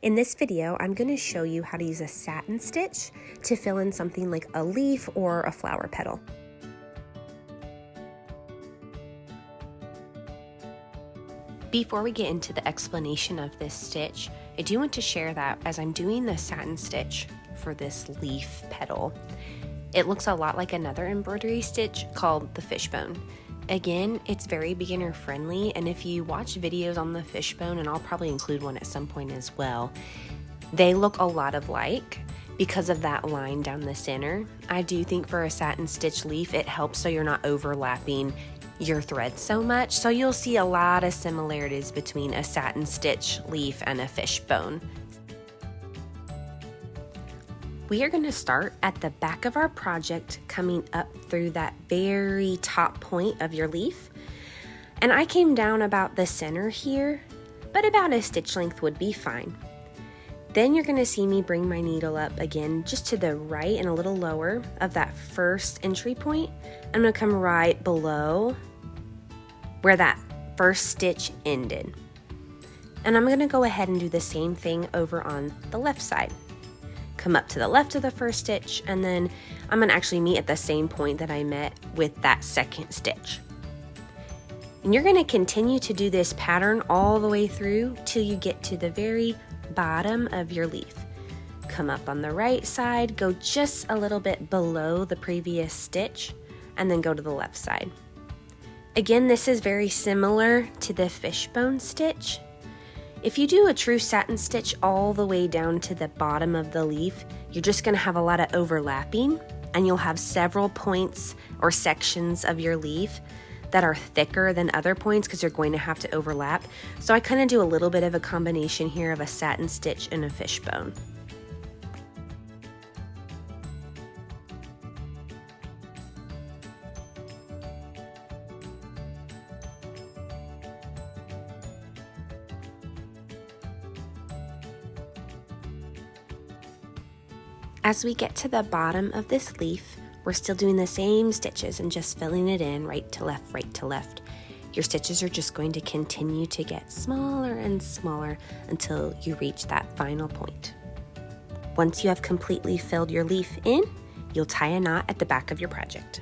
In this video, I'm going to show you how to use a satin stitch to fill in something like a leaf or a flower petal. Before we get into the explanation of this stitch, I do want to share that as I'm doing the satin stitch for this leaf petal, it looks a lot like another embroidery stitch called the fishbone. Again, it's very beginner friendly, and if you watch videos on the fishbone, and I'll probably include one at some point as well, they look a lot alike because of that line down the center. I do think for a satin stitch leaf, it helps so you're not overlapping your thread so much. So you'll see a lot of similarities between a satin stitch leaf and a fishbone. We are going to start at the back of our project, coming up through that very top point of your leaf. And I came down about the center here, but about a stitch length would be fine. Then you're going to see me bring my needle up again just to the right and a little lower of that first entry point. I'm going to come right below where that first stitch ended. And I'm going to go ahead and do the same thing over on the left side. Come up to the left of the first stitch, and then I'm going to actually meet at the same point that I met with that second stitch. And you're going to continue to do this pattern all the way through till you get to the very bottom of your leaf. Come up on the right side, go just a little bit below the previous stitch, and then go to the left side. Again, this is very similar to the fishbone stitch. If you do a true satin stitch all the way down to the bottom of the leaf, you're just going to have a lot of overlapping, and you'll have several points or sections of your leaf that are thicker than other points because you're going to have to overlap. So I kind of do a little bit of a combination here of a satin stitch and a fishbone. As we get to the bottom of this leaf, we're still doing the same stitches and just filling it in right to left, right to left. Your stitches are just going to continue to get smaller and smaller until you reach that final point. Once you have completely filled your leaf in, you'll tie a knot at the back of your project.